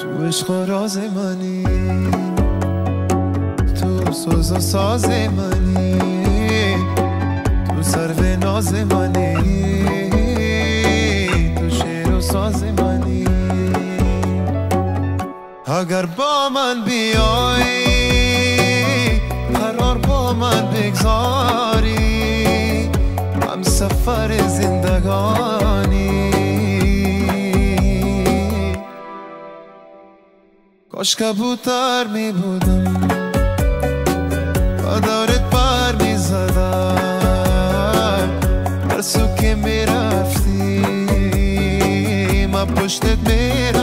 تو عشق و راز منی، تو سوز و ساز منی، تو سرو ناز منی، تو شعر و ساز منی. اگر با من بیایی قرار با من بگذاری، هم سفر زندگانی. کاش کبوتر می بودم با دارت پر می زدم، هر سو که می رفتی من پشتت می رفتم.